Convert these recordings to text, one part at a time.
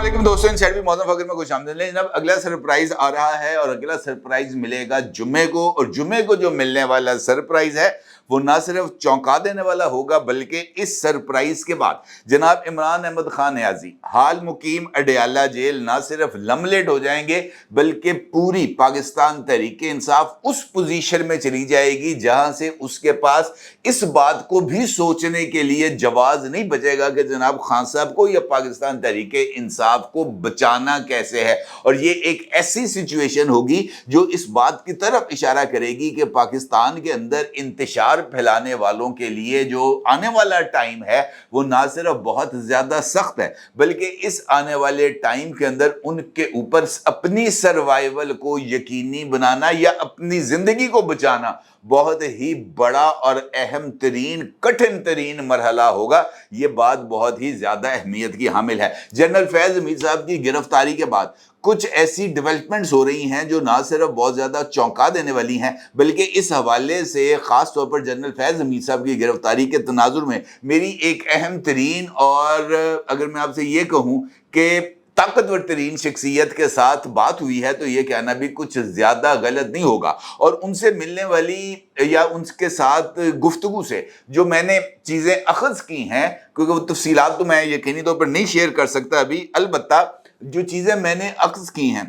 वालेकुम दोस्तों, इनसाइड भी मौसम फकर में खुश आमदीद। जनाब, अगला सरप्राइज आ रहा है और अगला सरप्राइज मिलेगा जुम्मे को। और जुम्मे को जो मिलने वाला सरप्राइज है वो ना सिर्फ चौंका देने वाला होगा, बल्कि इस सरप्राइज के बाद जनाब इमरान अहमद खान नियाजी हाल मुकीम अडयाला जेल ना सिर्फ लमलेट हो जाएंगे, बल्कि पूरी पाकिस्तान तहरीक इंसाफ उस पोजीशन में चली जाएगी जहां से उसके पास इस बात को भी सोचने के लिए जवाज नहीं बचेगा कि जनाब खान साहब को या पाकिस्तान तहरीक इंसाफ को बचाना कैसे है। और ये एक ऐसी सिचुएशन होगी जो इस बात की तरफ इशारा करेगी कि पाकिस्तान के अंदर इंतशार फैलाने वालों के लिए जो आने वाला टाइम है वो ना सिर्फ बहुत ज्यादा सख्त है, बल्कि इस आने वाले टाइम के अंदर उनके ऊपर अपनी सर्वाइवल को यकीनी बनाना या अपनी जिंदगी को बचाना बहुत ही बड़ा और अहम तरीन कठिन तरीन मरहला होगा। ये बात बहुत ही ज्यादा अहमियत की हामिल है। जनरल फैज हमीद साहब की गिरफ्तारी के बाद कुछ ऐसी डेवलपमेंट्स हो रही हैं जो ना सिर्फ बहुत ज़्यादा चौंका देने वाली हैं, बल्कि इस हवाले से ख़ास तौर पर जनरल फैज़ हमीद साहब की गिरफ्तारी के तनाजुर में मेरी एक अहम तरीन और अगर मैं आपसे ये कहूँ कि ताकतवर तरीन शख्सियत के साथ बात हुई है तो ये कहना भी कुछ ज़्यादा गलत नहीं होगा। और उनसे मिलने वाली या उनके साथ गुफ्तगू से जो मैंने चीज़ें अखज़ की हैं, क्योंकि वो तफसीलात तो मैं यकीनी तौर पर नहीं शेयर कर सकता अभी, अलबत्ता जो चीज़ें मैंने अक्स की हैं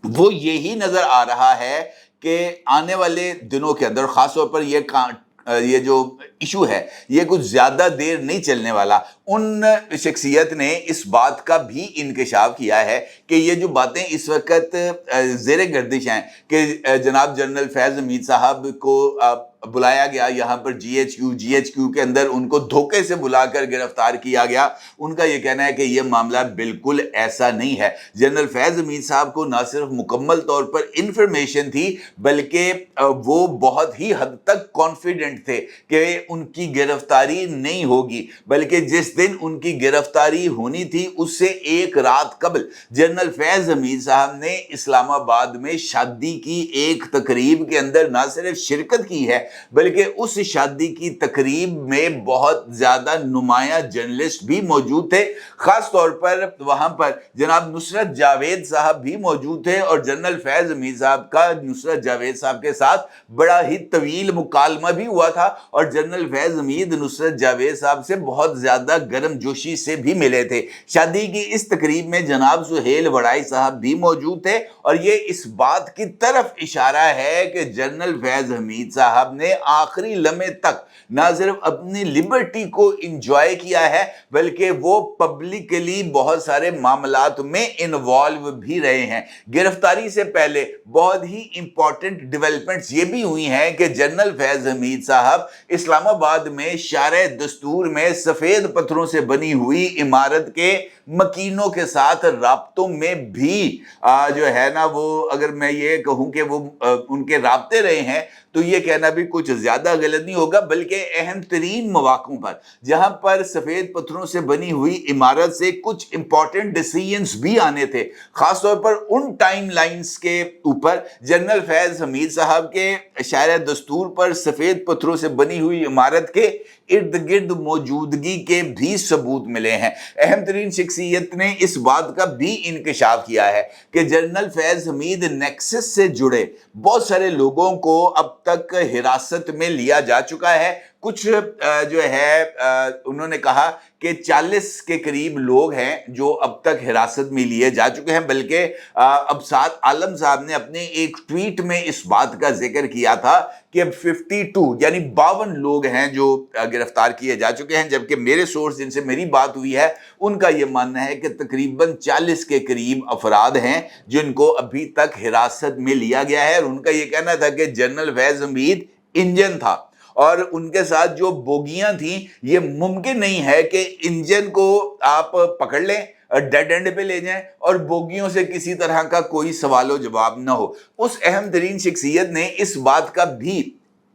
वो यही नज़र आ रहा है कि आने वाले दिनों के अंदर ख़ास तौर पर ये जो इशू है ये कुछ ज़्यादा देर नहीं चलने वाला। उन शख्सियत ने इस बात का भी इंकशाफ किया है कि ये जो बातें इस वक्त ज़ेर गर्दिश हैं कि जनाब जनरल फैज़ हमीद साहब को बुलाया गया यहाँ पर जीएचक्यू के अंदर उनको धोखे से बुलाकर गिरफ्तार किया गया, उनका ये कहना है कि ये मामला बिल्कुल ऐसा नहीं है। जनरल फैज़ हमीद साहब को ना सिर्फ मुकम्मल तौर पर इंफॉर्मेशन थी, बल्कि वो बहुत ही हद तक कॉन्फिडेंट थे कि उनकी गिरफ्तारी नहीं होगी, बल्कि जिस दिन उनकी गिरफ्तारी होनी थी उससे एक रात कबल जनरल फैज़ हमीद साहब ने इस्लामाबाद में शादी की एक तकरीब के अंदर ना सिर्फ शिरकत की है, बल्कि उस शादी की तकरीब में बहुत ज्यादा नुमाया जर्नलिस्ट भी मौजूद थे। खास तौर पर वहां पर जनाब नुसरत जावेद साहब भी मौजूद थे और जनरल फैज हमीद साहब का नुसरत जावेद साहब के साथ बड़ा ही तवील मुकालमा भी हुआ था और जनरल फैज हमीद नुसरत जावेद साहब से बहुत ज्यादा गर्म जोशी से भी मिले थे। शादी की इस तकरीब में जनाब सुहेल वड़ाई साहब भी मौजूद थे और ये इस बात की तरफ इशारा है कि जनरल फैज हमीद साहब ने आखिरी लम्हे तक ना सिर्फ अपनी लिबर्टी को इंजॉय किया है, बल्कि वो पब्लिकली बहुत सारे मामलात में इन्वॉल्व भी रहे हैं। गिरफ्तारी से पहले बहुत ही इंपॉर्टेंट डेवलपमेंट्स ये भी हुई हैं कि जनरल फैज हमीद साहब इस्लामाबाद में शारे दस्तूर में सफ़ेद पत्थरों से बनी हुई इमारत के मकीनों के साथ राब्तों में भी जो है ना वो अगर मैं ये कहूँ कि वो उनके राब्ते रहे हैं तो ये कहना भी कुछ ज़्यादा गलत नहीं होगा। बल्कि अहम तरीन मौक़ों पर जहाँ पर सफ़ेद पत्थरों से बनी हुई इमारत से कुछ इंपॉर्टेंट डिसीजंस भी आने थे, ख़ास तौर पर उन टाइम लाइन्स के ऊपर जनरल फैज़ हमीद साहब के शायर दस्तूर पर सफ़ेद पत्थरों से बनी हुई इमारत के इर्द गिर्द मौजूदगी के भी सबूत मिले हैं। अहम तरीन शख्सियत ने इस बात का भी इंकशाफ किया है कि जनरल फैज़ हमीद नेक्सस से जुड़े बहुत सारे लोगों को अब तक हिरासत में लिया जा चुका है। कुछ जो है उन्होंने कहा कि 40 के करीब लोग हैं जो अब तक हिरासत में लिए जा चुके हैं, बल्कि अब साद आलम साहब ने अपने एक ट्वीट में इस बात का जिक्र किया था कि अब 52 यानी 52 लोग हैं जो गिरफ्तार किए जा चुके हैं, जबकि मेरे सोर्स जिनसे मेरी बात हुई है उनका ये मानना है कि तकरीबन 40 के करीब अफराद हैं जिनको अभी तक हिरासत में लिया गया है। और उनका ये कहना था कि जनरल फैज़ हमीद इंजन था और उनके साथ जो बोगियां थी ये मुमकिन नहीं है कि इंजन को आप पकड़ लें, डेड एंड पे ले जाएं और बोगियों से किसी तरह का कोई सवालो जवाब ना हो। उस अहम तरीन शख्सियत ने इस बात का भी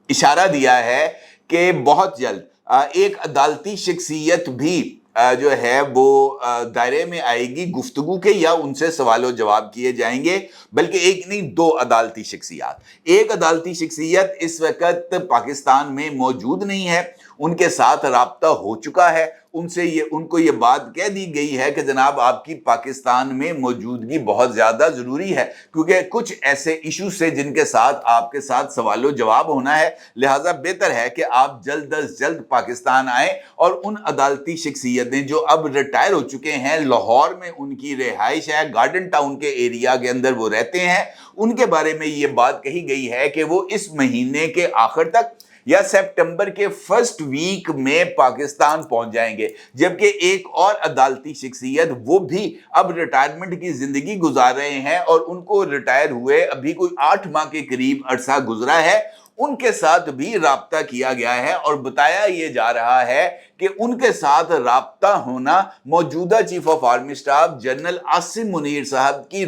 इशारा दिया है कि बहुत जल्द एक अदालती शख्सियत भी जो है वो दायरे में आएगी गुफ्तगू के या उनसे सवालों जवाब किए जाएंगे, बल्कि एक नहीं 2 अदालती शख्सियत। एक अदालती शख्सियत इस वक्त पाकिस्तान में मौजूद नहीं है, उनके साथ राब्ता हो चुका है, उनको ये बात कह दी गई है कि जनाब आपकी पाकिस्तान में मौजूदगी बहुत ज़्यादा ज़रूरी है, क्योंकि कुछ ऐसे इशूज से जिनके साथ आपके साथ सवालो जवाब होना है, लिहाजा बेहतर है कि आप जल्द अज जल्द पाकिस्तान आएँ और उन अदालती शख्सियतें जो अब रिटायर हो चुके हैं, लाहौर में उनकी रिहाइश है, गार्डन टाउन के एरिया के अंदर वो रहते हैं, उनके बारे में ये बात कही गई है कि वो इस महीने के आखिर तक या सितंबर के फर्स्ट वीक में पाकिस्तान पहुंच जाएंगे। जबकि एक और अदालती शख्सियत वो भी अब रिटायरमेंट की जिंदगी गुजार रहे हैं और उनको रिटायर हुए अभी कोई 8 माह के करीब अरसा गुजरा है, उनके साथ भी राब्ता किया गया है और बताया ये जा रहा है कि उनके साथ राब्ता होना मौजूदा chief of army staff general Asim Munir साहब की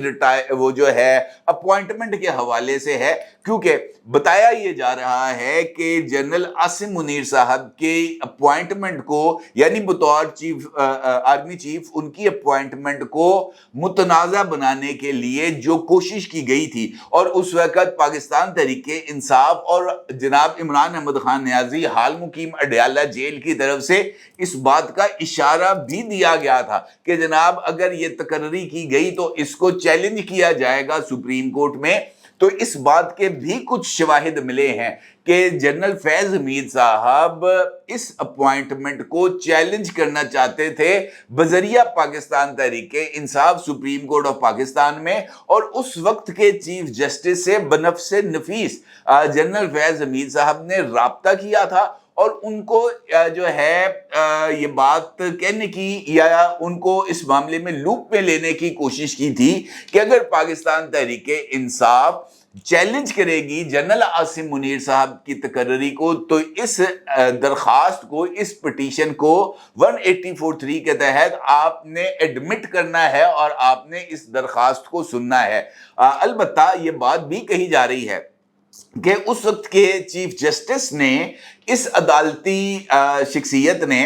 अपॉइंटमेंट के हवाले से है, क्योंकि बताया ये जा रहा है कि जनरल आसिम मुनीर साहब के अपॉइंटमेंट को यानी बतौर आर्मी चीफ उनकी अपॉइंटमेंट को मुतनाज़ा बनाने के लिए जो कोशिश की गई थी और उस वक्त पाकिस्तान तहरीक इंसाफ और जनाब इमरान अहमद खान नियाजी हाल मुकीम अडयाला जेल की तरफ से इस बात का इशारा भी दिया गया था कि जनाब अगर ये तकर्री की गई तो इसको चैलेंज किया जाएगा सुप्रीम कोर्ट में। तो इस बात के भी कुछ शवाहिद मिले हैं कि जनरल फैज हमीद साहब इस अपॉइंटमेंट को चैलेंज करना चाहते थे बजरिया Pakistan Tehreek Insaf supreme court of Pakistan में, और उस वक्त के चीफ जस्टिस से बनफ्से नफीस जनरल फैज हमीद साहब ने राब्ता किया था और उनको जो है ये बात कहने की या उनको इस मामले में लूप में लेने की कोशिश की थी कि अगर पाकिस्तान तहरीक इंसाफ चैलेंज करेगी जनरल आसिम मुनीर साहब की तकर्री को तो इस दरखास्त को, इस पिटीशन को 184(3) के तहत आपने एडमिट करना है और आपने इस दरखास्त को सुनना है। अलबत्ता ये बात भी कही जा रही है कि उस वक्त के चीफ जस्टिस ने इस अदालती शख्सियत ने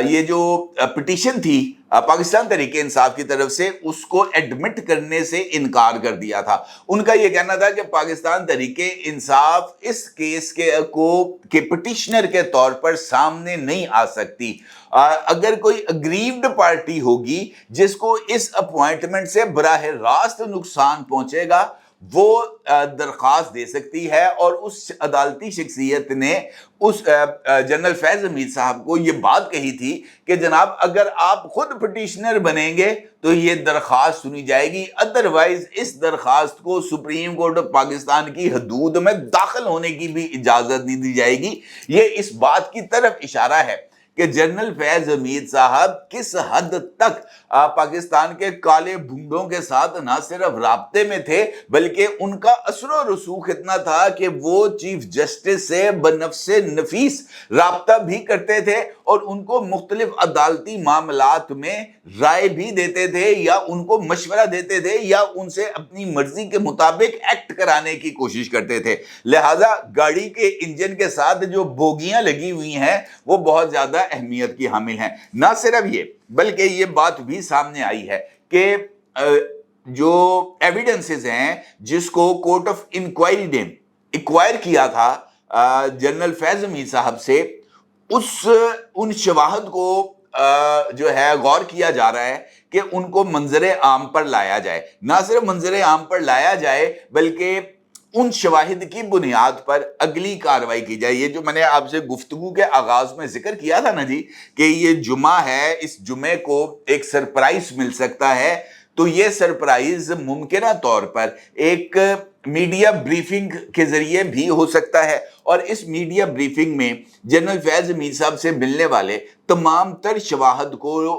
ये जो पिटीशन थी पाकिस्तान तहरीक इंसाफ की तरफ से उसको एडमिट करने से इनकार कर दिया था। उनका यह कहना था कि पाकिस्तान तहरीक इंसाफ इस केस के पिटिशनर के तौर पर सामने नहीं आ सकती। अगर कोई अग्रीव्ड पार्टी होगी जिसको इस अपॉइंटमेंट से बराह रास्त नुकसान पहुंचेगा वो दरख्वास्त दे सकती है, और उस अदालती शख्सियत ने उस जनरल फैज हमीद साहब को ये बात कही थी कि जनाब अगर आप खुद पिटिशनर बनेंगे तो ये दरख्वास्त सुनी जाएगी, अदरवाइज इस दरख्वास्त को सुप्रीम कोर्ट ऑफ पाकिस्तान की हदूद में दाखिल होने की भी इजाज़त नहीं दी जाएगी। ये इस बात की तरफ इशारा है कि जनरल फैज हमीद साहब किस हद तक पाकिस्तान के काले भूंडों के साथ ना सिर्फ राब्ते में थे बल्कि उनका असर रसूख इतना था कि वो चीफ जस्टिस से बनफ्से नफीस राब्ता भी करते थे और उनको मुख्तलिफ अदालती मामलात में राय भी देते थे या उनको मशवरा देते थे या उनसे अपनी मर्जी के मुताबिक एक्ट कराने की कोशिश करते थे। लिहाजा गाड़ी के इंजन के साथ जो बोगियां लगी हुई हैं वो बहुत ज्यादा अहमियत की हामिल हैं। ना सिर्फ ये बल्कि ये बात भी सामने आई है कि जो एविडेंसेस हैं जिसको कोर्ट ऑफ इंक्वायरी ने एक्वायर किया था जनरल फैज हमीद साहब से, उन शवाहद को जो है गौर किया जा रहा है कि उनको मंजरे आम पर लाया जाए। ना सिर्फ मंजरे आम पर लाया जाए बल्कि उन शवाहिद की बुनियाद पर अगली कार्रवाई की जाए। ये जो मैंने आपसे गुफ्तगू के आगाज में जिक्र किया था ना जी कि ये जुमा है, इस जुमे को एक सरप्राइज मिल सकता है, तो ये सरप्राइज मुमकिन तौर पर एक मीडिया ब्रीफिंग के जरिए भी हो सकता है, और इस मीडिया ब्रीफिंग में जनरल फैज हमीद साहब से मिलने वाले तमाम तर शवाहद को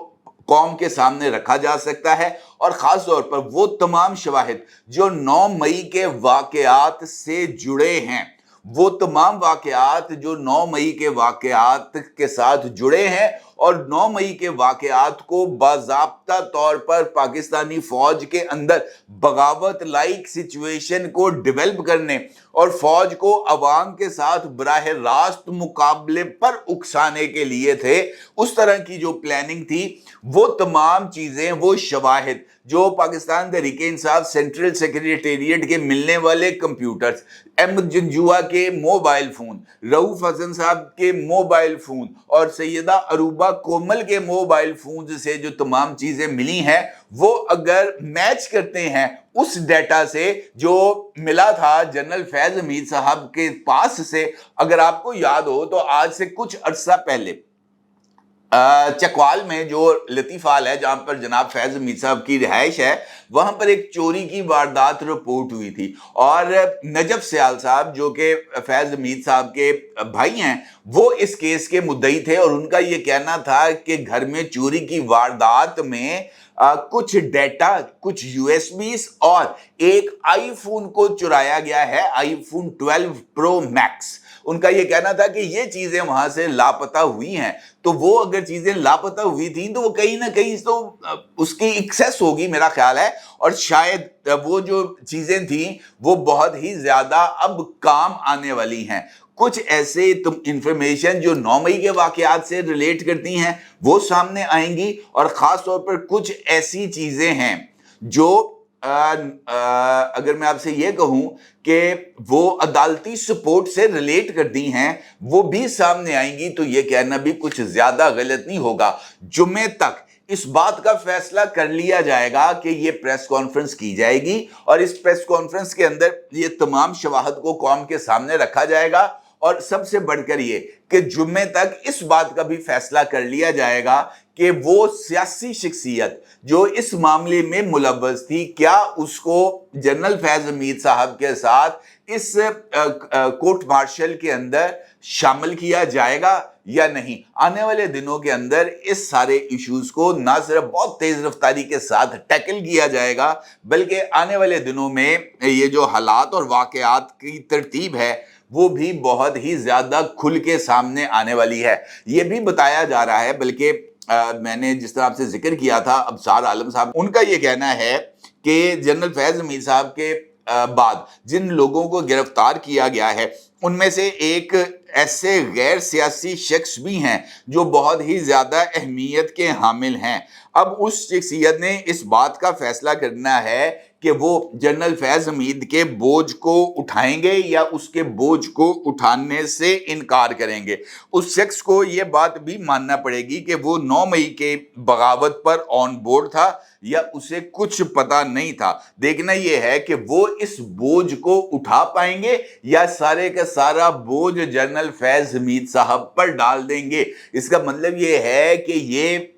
कौम के सामने रखा जा सकता है, और ख़ास तौर पर वो तमाम शवाहिद जो 9 मई के वाक़यात से जुड़े हैं, वो तमाम वाक़यात जो 9 मई के वाक़यात के साथ जुड़े हैं اور 9 मई के वाकयात को बाज़ाब्ता तौर पर पाकिस्तानी फौज के अंदर बगावत लाइक सिचुएशन को डेवलप करने और फौज को अवाम के साथ बराह रास्त मुकाबले पर उकसाने के लिए थे। उस तरह की जो प्लानिंग थी, वो तमाम चीज़ें, वो शवाहिद जो पाकिस्तान तहरीके इंसाफ सेंट्रल सेक्रेटेरिएट के मिलने वाले कंप्यूटर्स, अहमद जंजुआ के मोबाइल फ़ोन, रऊफ हसन साहब के मोबाइल फ़ोन और सैयदा अरूबा कोमल के मोबाइल फ़ोन से जो तमाम चीज़ें मिली हैं, वो अगर मैच करते हैं उस डेटा से जो मिला था जनरल फैज़ हमीद साहब के पास से, अगर आपको याद हो तो आज से कुछ अरसा पहले चकवाल में जो लतीफ़ाल है, जहाँ पर जनाब फैज़ हमीद साहब की रिहाइश है, वहाँ पर एक चोरी की वारदात रिपोर्ट हुई थी और नजफ सियाल साहब जो कि फैज़ हमीद साहब के भाई हैं, वो इस केस के मुद्दई थे और उनका ये कहना था कि घर में चोरी की वारदात में कुछ डेटा, कुछ यूएसबीस और एक आईफोन को चुराया गया है, आईफोन 12 प्रो मैक्स। उनका ये कहना था कि ये चीज़ें वहाँ से लापता हुई हैं, तो वो अगर चीज़ें लापता हुई थी तो वो कहीं ना कहीं तो उसकी एक्सेस होगी मेरा ख्याल है, और शायद वो जो चीज़ें थी वो बहुत ही ज़्यादा अब काम आने वाली हैं। कुछ ऐसे इंफॉर्मेशन जो 9 मई के वाकयात से रिलेट करती हैं वो सामने आएंगी, और ख़ास तौर पर कुछ ऐसी चीज़ें हैं जो अगर मैं आपसे ये कहूं कि वो अदालती सपोर्ट से रिलेट करती हैं, वो भी सामने आएंगी, तो ये कहना भी कुछ ज़्यादा गलत नहीं होगा। जुम्मे तक इस बात का फैसला कर लिया जाएगा कि ये प्रेस कॉन्फ्रेंस की जाएगी और इस प्रेस कॉन्फ्रेंस के अंदर ये तमाम शवाहद को कौम के सामने रखा जाएगा, और सबसे बढ़कर ये कि जुम्मे तक इस बात का भी फैसला कर लिया जाएगा कि वो सियासी शख्सियत जो इस मामले में मुलव्वस थी, क्या उसको जनरल फैज़ हमीद साहब के साथ इस कोर्ट मार्शल के अंदर शामिल किया जाएगा या नहीं। आने वाले दिनों के अंदर इस सारे इश्यूज को ना सिर्फ बहुत तेज रफ्तारी के साथ टैकल किया जाएगा, बल्कि आने वाले दिनों में ये जो हालात और वाकयात की तरतीब है वो भी बहुत ही ज़्यादा खुल के सामने आने वाली है। ये भी बताया जा रहा है, बल्कि मैंने जिस तरह से जिक्र किया था अबसार आलम साहब, उनका ये कहना है कि जनरल फैज़ हमीद साहब के बाद जिन लोगों को गिरफ्तार किया गया है उनमें से एक ऐसे गैर सियासी शख्स भी हैं जो बहुत ही ज़्यादा अहमियत के हामिल हैं। अब उस शख्सियत ने इस बात का फैसला करना है कि वो जनरल फैज़ हमीद के बोझ को उठाएंगे या उसके बोझ को उठाने से इनकार करेंगे। उस शख्स को ये बात भी मानना पड़ेगी कि वो 9 मई के बगावत पर ऑन बोर्ड था या उसे कुछ पता नहीं था। देखना यह है कि वो इस बोझ को उठा पाएंगे या सारे का सारा बोझ जनरल फैज़ हमीद साहब पर डाल देंगे। इसका मतलब ये है कि ये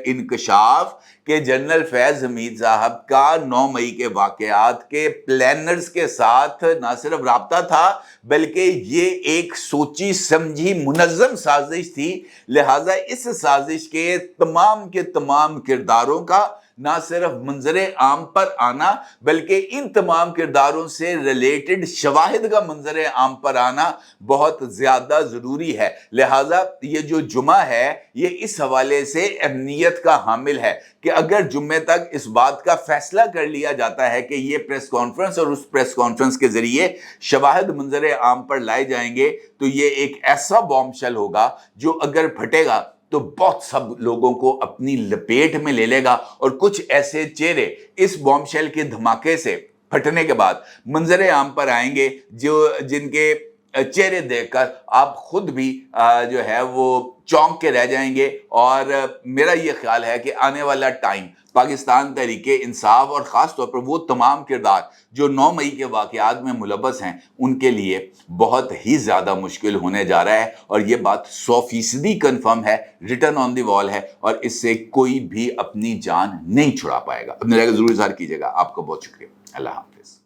इंकशाफ कि जनरल फैज़ हमीद साहब का 9 मई के वाकयात के प्लानर्स के साथ ना सिर्फ राब्ता था, बल्कि ये एक सोची समझी मुनज़्ज़म साजिश थी। लिहाजा इस साजिश के तमाम किरदारों का ना सिर्फ मंजरे आम पर आना, बल्कि इन तमाम किरदारों से रिलेटेड शवाहिद का मंजरे आम पर आना बहुत ज़्यादा ज़रूरी है। लिहाजा ये जो जुमा है ये इस हवाले से अहमियत का हामिल है कि अगर जुम्मे तक इस बात का फैसला कर लिया जाता है कि ये प्रेस कॉन्फ्रेंस और उस प्रेस कॉन्फ्रेंस के ज़रिए शवाहिद मंजरे आम पर लाए जाएंगे, तो ये एक ऐसा बॉम्बशेल होगा जो अगर फटेगा तो बहुत सब लोगों को अपनी लपेट में ले लेगा, और कुछ ऐसे चेहरे इस बॉम्बशेल के धमाके से फटने के बाद मंजरे आम पर आएंगे जो जिनके चेहरे देखकर आप खुद भी जो है वो चौंक के रह जाएंगे। और मेरा ये ख्याल है कि आने वाला टाइम पाकिस्तान तहरीके इंसाफ और ख़ास तौर पर वो तमाम किरदार जो 9 मई के वाक़यात में मुलव्वस हैं उनके लिए बहुत ही ज़्यादा मुश्किल होने जा रहा है, और ये बात 100% कन्फर्म है, रिटर्न ऑन दी वॉल है, और इससे कोई भी अपनी जान नहीं छुड़ा पाएगा। अपने ज़रूर इज़हार कीजिएगा। आपका बहुत शुक्रिया। अल्लाह हाफ़िज़।